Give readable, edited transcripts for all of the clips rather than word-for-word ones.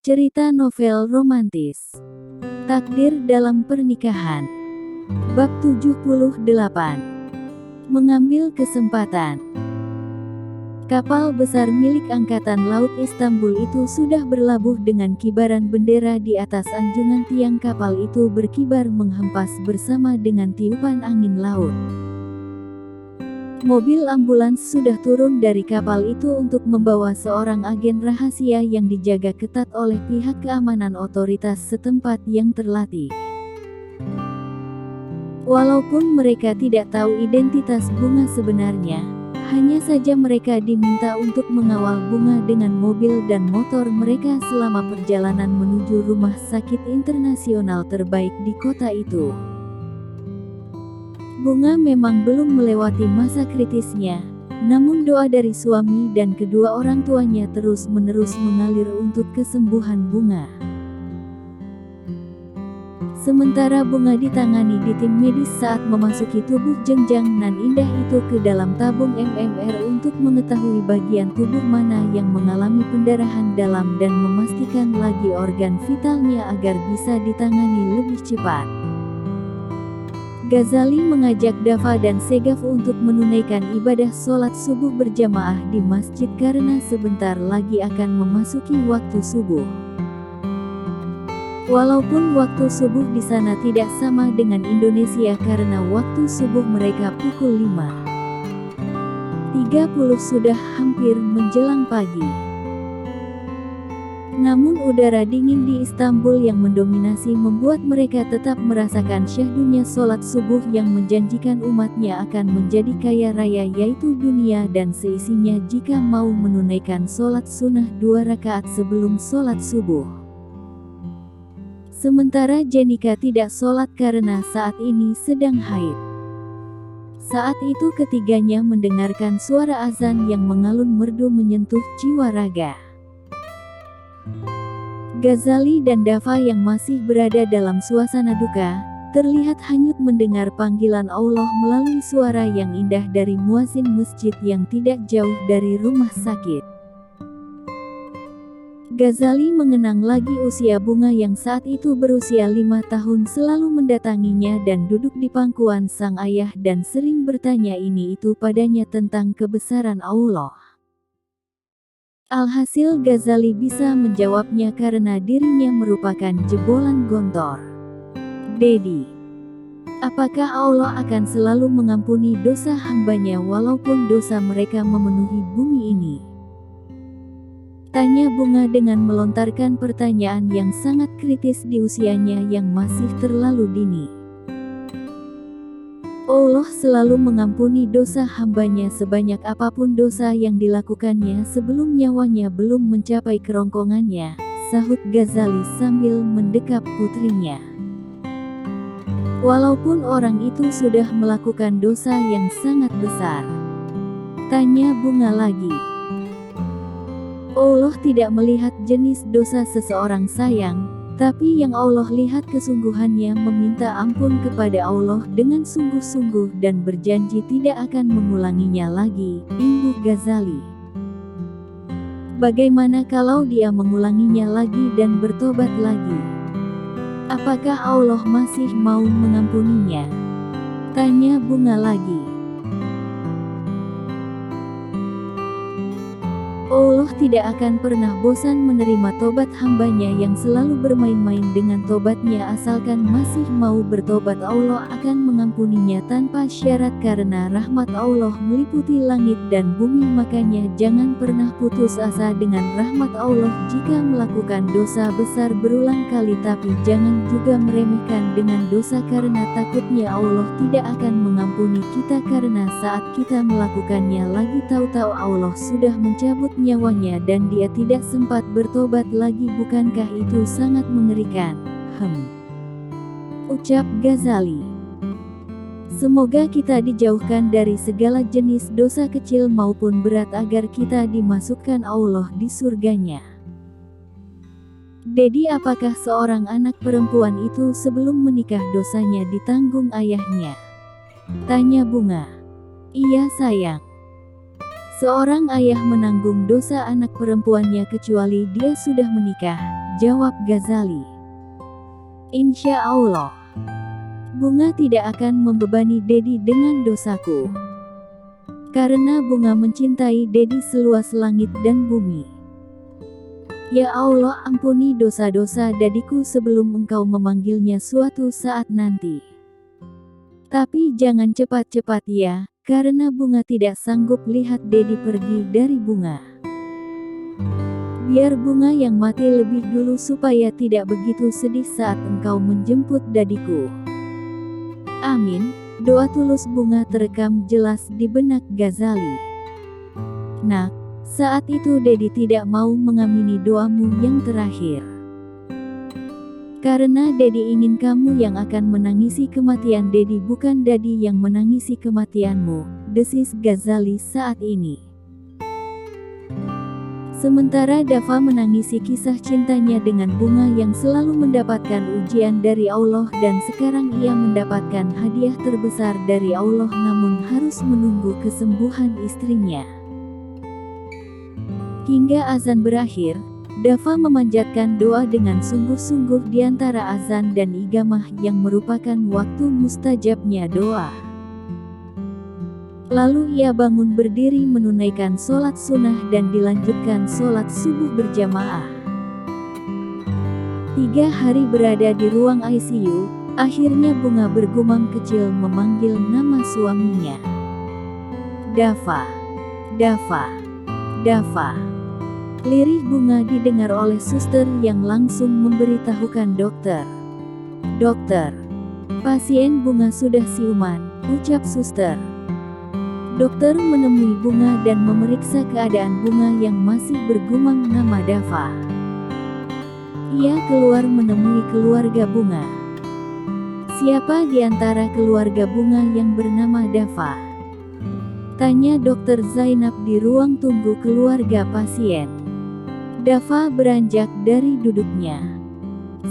Cerita novel romantis. Takdir dalam pernikahan. Bab 78. Mengambil kesempatan. Kapal besar milik Angkatan Laut Istanbul itu sudah berlabuh dengan kibaran bendera di atas anjungan tiang kapal itu berkibar menghempas bersama dengan tiupan angin laut. Mobil ambulans sudah turun dari kapal itu untuk membawa seorang agen rahasia yang dijaga ketat oleh pihak keamanan otoritas setempat yang terlatih. Walaupun mereka tidak tahu identitas Bunga sebenarnya, hanya saja mereka diminta untuk mengawal Bunga dengan mobil dan motor mereka selama perjalanan menuju rumah sakit internasional terbaik di kota itu. Bunga memang belum melewati masa kritisnya, namun doa dari suami dan kedua orang tuanya terus-menerus mengalir untuk kesembuhan Bunga. Sementara Bunga ditangani di tim medis saat memasuki tubuh jenjang nan indah itu ke dalam tabung MMR untuk mengetahui bagian tubuh mana yang mengalami pendarahan dalam dan memastikan lagi organ vitalnya agar bisa ditangani lebih cepat. Ghazali mengajak Dafa dan Segaf untuk menunaikan ibadah sholat subuh berjamaah di masjid karena sebentar lagi akan memasuki waktu subuh. Walaupun waktu subuh di sana tidak sama dengan Indonesia karena waktu subuh mereka pukul 5.30 sudah hampir menjelang pagi. Namun udara dingin di Istanbul yang mendominasi membuat mereka tetap merasakan syahdunya sholat subuh yang menjanjikan umatnya akan menjadi kaya raya yaitu dunia dan seisinya jika mau menunaikan sholat sunnah 2 rakaat sebelum sholat subuh. Sementara Jenika tidak sholat karena saat ini sedang haid. Saat itu ketiganya mendengarkan suara azan yang mengalun merdu menyentuh jiwa raga. Ghazali dan Dafa yang masih berada dalam suasana duka, terlihat hanyut mendengar panggilan Allah melalui suara yang indah dari muazin masjid yang tidak jauh dari rumah sakit. Ghazali mengenang lagi usia Bunga yang saat itu berusia 5 tahun selalu mendatanginya dan duduk di pangkuan sang ayah dan sering bertanya ini itu padanya tentang kebesaran Allah. Alhasil Ghazali bisa menjawabnya karena dirinya merupakan jebolan gontor. Dedi, apakah Allah akan selalu mengampuni dosa hambanya walaupun dosa mereka memenuhi bumi ini? Tanya Bunga dengan melontarkan pertanyaan yang sangat kritis di usianya yang masih terlalu dini. Allah selalu mengampuni dosa hambanya sebanyak apapun dosa yang dilakukannya sebelum nyawanya belum mencapai kerongkongannya, sahut Ghazali sambil mendekap putrinya. Walaupun orang itu sudah melakukan dosa yang sangat besar. Tanya Bunga lagi. Allah tidak melihat jenis dosa seseorang sayang, tapi yang Allah lihat kesungguhannya meminta ampun kepada Allah dengan sungguh-sungguh dan berjanji tidak akan mengulanginya lagi, imbuh Ghazali. Bagaimana kalau dia mengulanginya lagi dan bertobat lagi? Apakah Allah masih mau mengampuninya? Tanya Bunga lagi. Allah tidak akan pernah bosan menerima tobat hambanya yang selalu bermain-main dengan tobatnya asalkan masih mau bertobat. Allah akan mengampuninya tanpa syarat karena rahmat Allah meliputi langit dan bumi. Makanya jangan pernah putus asa dengan rahmat Allah jika melakukan dosa besar berulang kali, tapi jangan juga meremehkan dengan dosa karena takutnya Allah tidak akan mengampuni kita karena saat kita melakukannya lagi tahu-tahu Allah sudah mencabut nyawanya dan dia tidak sempat bertobat lagi. Bukankah itu sangat mengerikan? Ucap Ghazali. Semoga kita dijauhkan dari segala jenis dosa kecil maupun berat agar kita dimasukkan Allah di surganya. Dedi, apakah seorang anak perempuan itu sebelum menikah dosanya ditanggung ayahnya? Tanya Bunga. Iya sayang. Seorang ayah menanggung dosa anak perempuannya kecuali dia sudah menikah, jawab Ghazali. Insya Allah, Bunga tidak akan membebani Dedi dengan dosaku. Karena Bunga mencintai Dedi seluas langit dan bumi. Ya Allah, ampuni dosa-dosa Dadiku sebelum Engkau memanggilnya suatu saat nanti. Tapi jangan cepat-cepat ya, karena Bunga tidak sanggup lihat Dedi pergi dari Bunga. Biar Bunga yang mati lebih dulu supaya tidak begitu sedih saat Engkau menjemput Dadiku. Amin. Doa tulus Bunga terekam jelas di benak Ghazali. Nak, saat itu Dedi tidak mau mengamini doamu yang terakhir. Karena Dedi ingin kamu yang akan menangisi kematian Dedi, bukan Dedi yang menangisi kematianmu, desis Ghazali saat ini. Sementara Dava menangisi kisah cintanya dengan Bunga yang selalu mendapatkan ujian dari Allah, dan sekarang ia mendapatkan hadiah terbesar dari Allah namun harus menunggu kesembuhan istrinya. Hingga azan berakhir, Dava memanjatkan doa dengan sungguh-sungguh di antara azan dan iqamah yang merupakan waktu mustajabnya doa. Lalu ia bangun berdiri menunaikan sholat sunnah dan dilanjutkan sholat subuh berjamaah. 3 hari berada di ruang ICU, akhirnya Bunga bergumam kecil memanggil nama suaminya. Dava, Dava, Dava. Lirih Bunga didengar oleh suster yang langsung memberitahukan dokter. Dokter, pasien Bunga sudah siuman, ucap suster. Dokter menemui Bunga dan memeriksa keadaan Bunga yang masih bergumam nama Dava. Ia keluar menemui keluarga Bunga. Siapa di antara keluarga Bunga yang bernama Dava? Tanya Dokter Zainab di ruang tunggu keluarga pasien. Dava beranjak dari duduknya.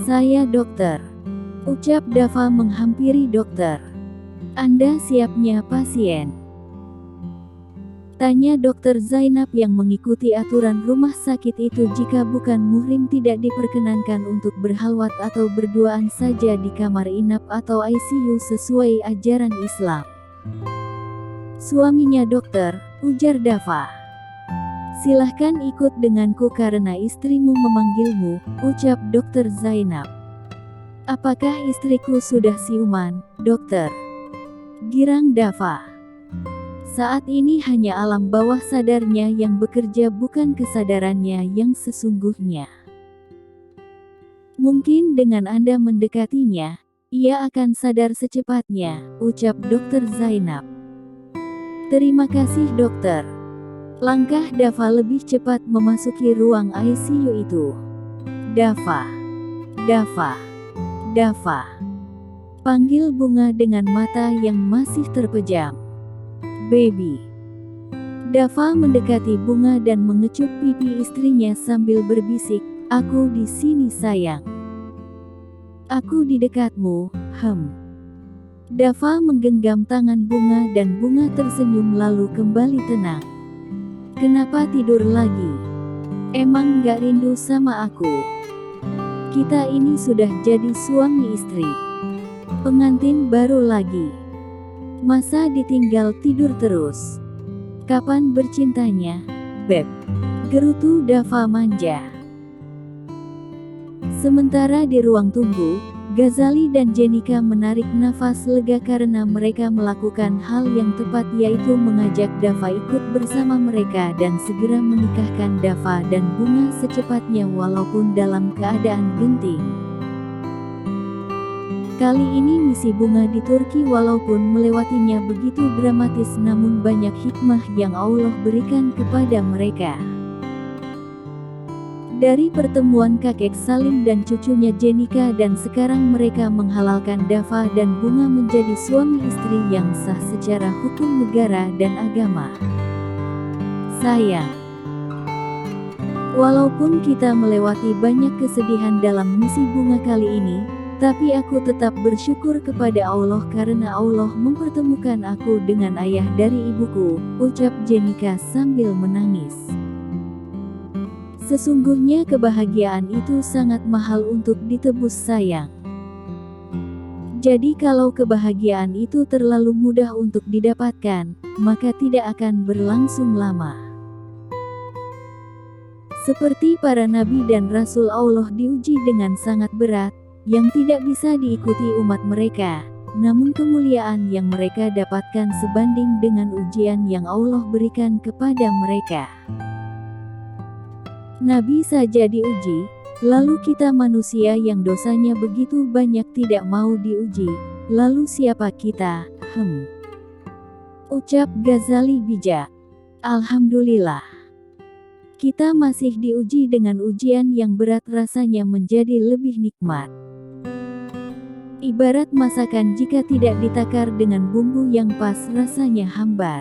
Saya dokter, ucap Dava menghampiri dokter. Anda siapnya pasien? Tanya Dokter Zainab yang mengikuti aturan rumah sakit itu. Jika bukan muhrim tidak diperkenankan untuk berhalwat atau berduaan saja di kamar inap atau ICU sesuai ajaran Islam. Suaminya dokter, ujar Dava. Silahkan ikut denganku karena istrimu memanggilmu, ucap Dokter Zainab. Apakah istriku sudah siuman, dokter? Girang Dava. Saat ini hanya alam bawah sadarnya yang bekerja, bukan kesadarannya yang sesungguhnya. Mungkin dengan Anda mendekatinya, ia akan sadar secepatnya, ucap Dokter Zainab. Terima kasih dokter. Langkah Dava lebih cepat memasuki ruang ICU itu. Dava, Dava, Dava. Panggil Bunga dengan mata yang masih terpejam. Baby. Dava mendekati Bunga dan mengecup pipi istrinya sambil berbisik, aku di sini sayang. Aku di dekatmu, Dava menggenggam tangan Bunga dan Bunga tersenyum lalu kembali tenang. Kenapa tidur lagi? Emang gak rindu sama aku? Kita ini sudah jadi suami istri. Pengantin baru lagi. Masa ditinggal tidur terus? Kapan bercintanya, Beb? Gerutu Dava manja. Sementara di ruang tunggu, Ghazali dan Jenika menarik nafas lega karena mereka melakukan hal yang tepat, yaitu mengajak Dava ikut bersama mereka dan segera menikahkan Dava dan Bunga secepatnya walaupun dalam keadaan genting. Kali ini misi Bunga di Turki walaupun melewatinya begitu dramatis, namun banyak hikmah yang Allah berikan kepada mereka. Dari pertemuan kakek Salim dan cucunya Jenika, dan sekarang mereka menghalalkan Dava dan Bunga menjadi suami istri yang sah secara hukum negara dan agama. Sayang, walaupun kita melewati banyak kesedihan dalam misi Bunga kali ini, tapi aku tetap bersyukur kepada Allah karena Allah mempertemukan aku dengan ayah dari ibuku, ucap Jenika sambil menangis. Sesungguhnya kebahagiaan itu sangat mahal untuk ditebus sayang. Jadi kalau kebahagiaan itu terlalu mudah untuk didapatkan, maka tidak akan berlangsung lama. Seperti para nabi dan rasul Allah diuji dengan sangat berat, yang tidak bisa diikuti umat mereka, namun kemuliaan yang mereka dapatkan sebanding dengan ujian yang Allah berikan kepada mereka. Nabi saja diuji, lalu kita manusia yang dosanya begitu banyak tidak mau diuji, lalu siapa kita? Ucap Ghazali bijak. Alhamdulillah. Kita masih diuji dengan ujian yang berat, rasanya menjadi lebih nikmat. Ibarat masakan jika tidak ditakar dengan bumbu yang pas rasanya hambar.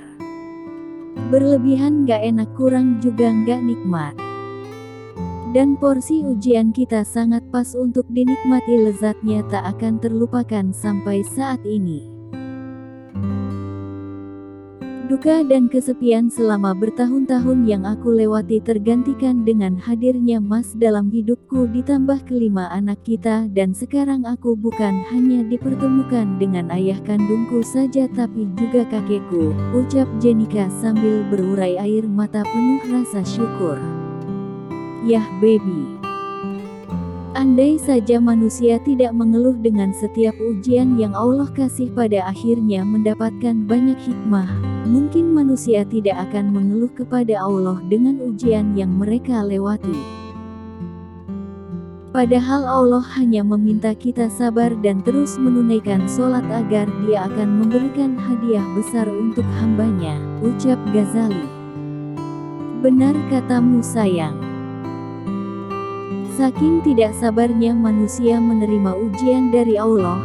Berlebihan gak enak, kurang juga gak nikmat. Dan porsi ujian kita sangat pas untuk dinikmati, lezatnya tak akan terlupakan sampai saat ini. Duka dan kesepian selama bertahun-tahun yang aku lewati tergantikan dengan hadirnya Mas dalam hidupku, ditambah kelima anak kita, dan sekarang aku bukan hanya dipertemukan dengan ayah kandungku saja tapi juga kakekku, ucap Jenika sambil berurai air mata penuh rasa syukur. Yah baby. Andai saja manusia tidak mengeluh dengan setiap ujian yang Allah kasih, pada akhirnya mendapatkan banyak hikmah, mungkin manusia tidak akan mengeluh kepada Allah dengan ujian yang mereka lewati. Padahal Allah hanya meminta kita sabar dan terus menunaikan sholat agar Dia akan memberikan hadiah besar untuk hambanya, ucap Ghazali. Benar katamu sayang. Saking tidak sabarnya manusia menerima ujian dari Allah,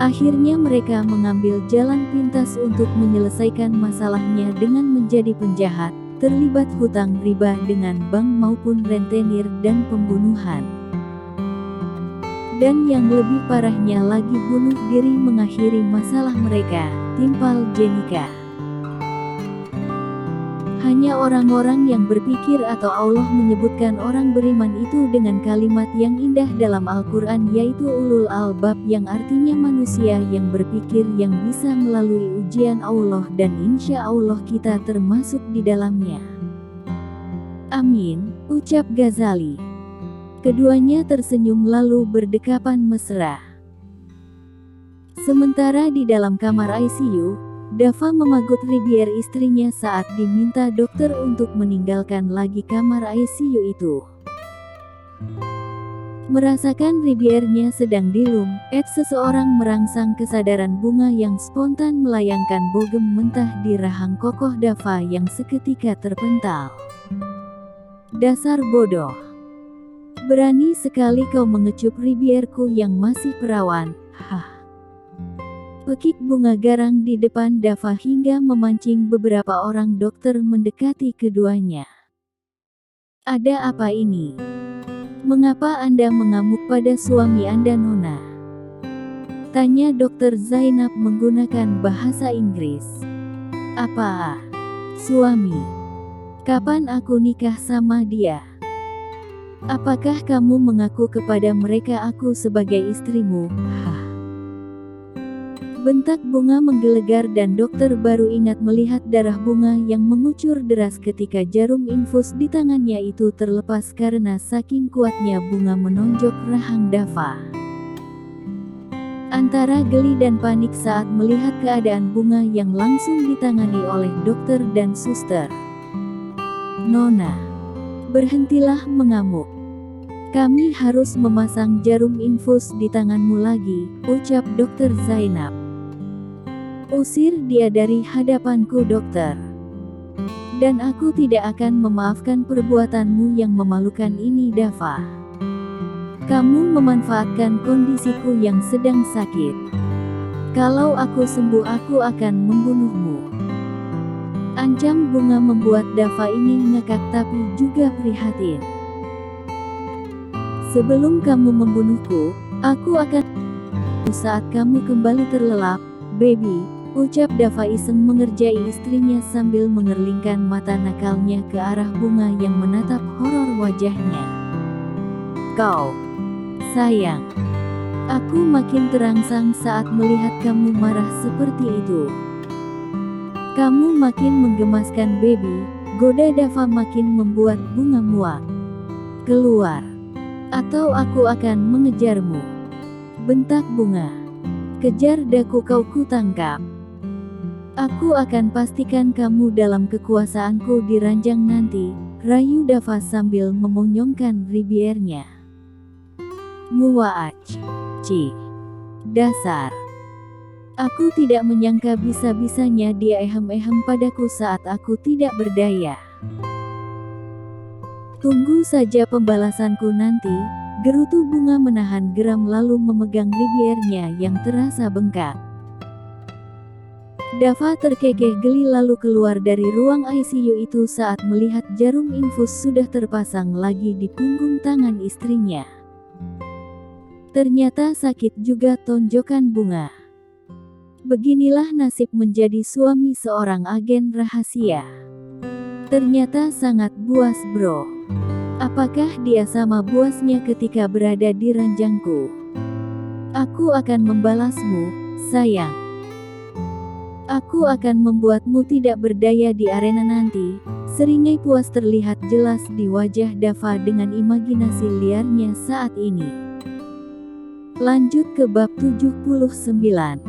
akhirnya mereka mengambil jalan pintas untuk menyelesaikan masalahnya dengan menjadi penjahat, terlibat hutang riba dengan bank maupun rentenir dan pembunuhan. Dan yang lebih parahnya lagi, bunuh diri mengakhiri masalah mereka, timpal Jenika. Hanya orang-orang yang berpikir atau Allah menyebutkan orang beriman itu dengan kalimat yang indah dalam Al-Quran, yaitu ulul albab, yang artinya manusia yang berpikir yang bisa melalui ujian Allah, dan insya Allah kita termasuk di dalamnya. Amin, ucap Ghazali. Keduanya tersenyum lalu berdekapan mesra. Sementara di dalam kamar ICU, Dava memagut Ribier istrinya saat diminta dokter untuk meninggalkan lagi kamar ICU itu. Merasakan Ribiernya sedang dilum, seseorang merangsang kesadaran Bunga yang spontan melayangkan bogem mentah di rahang kokoh Dava yang seketika terpental. Dasar bodoh. Berani sekali kau mengecup Ribierku yang masih perawan, hah. Pekik Bunga garang di depan Dava hingga memancing beberapa orang dokter mendekati keduanya. Ada apa ini? Mengapa Anda mengamuk pada suami Anda, Nona? Tanya Dokter Zainab menggunakan bahasa Inggris. Apa? Suami? Kapan aku nikah sama dia? Apakah kamu mengaku kepada mereka aku sebagai istrimu? Hah. Bentak Bunga menggelegar dan dokter baru ingat melihat darah Bunga yang mengucur deras ketika jarum infus di tangannya itu terlepas karena saking kuatnya Bunga menonjok rahang Dava. Antara geli dan panik saat melihat keadaan Bunga yang langsung ditangani oleh dokter dan suster. Nona, berhentilah mengamuk. Kami harus memasang jarum infus di tanganmu lagi, ucap Dokter Zainab. Usir dia dari hadapanku, dokter. Dan aku tidak akan memaafkan perbuatanmu yang memalukan ini, Dava. Kamu memanfaatkan kondisiku yang sedang sakit. Kalau aku sembuh aku akan membunuhmu. Ancam Bunga membuat Dava ini ngakak tapi juga prihatin. Sebelum kamu membunuhku, aku akan saat kamu kembali terlelap, baby, Ucap Dava iseng mengerjai istrinya sambil mengerlingkan mata nakalnya ke arah Bunga yang menatap horor wajahnya. Kau, sayang. Aku makin terangsang saat melihat kamu marah seperti itu. Kamu makin menggemaskan baby, goda Dava makin membuat Bunga muak. Keluar, atau aku akan mengejarmu. Bentak Bunga. Kejar daku kau kutangkap. Aku akan pastikan kamu dalam kekuasaanku di ranjang nanti, rayu Dava sambil memonyongkan bibirnya. Muaach. Ci. Dasar. Aku tidak menyangka bisa-bisanya dia ehem-ehem padaku saat aku tidak berdaya. Tunggu saja pembalasanku nanti, gerutu Bunga menahan geram lalu memegang bibirnya yang terasa bengkak. Dava terkekeh geli lalu keluar dari ruang ICU itu saat melihat jarum infus sudah terpasang lagi di punggung tangan istrinya. Ternyata sakit juga tonjokan Bunga. Beginilah nasib menjadi suami seorang agen rahasia. Ternyata sangat buas bro. Apakah dia sama buasnya ketika berada di ranjangku? Aku akan membalasmu, sayang. Aku akan membuatmu tidak berdaya di arena nanti. Seringai puas terlihat jelas di wajah Dava dengan imajinasi liarnya saat ini. Lanjut ke bab 79.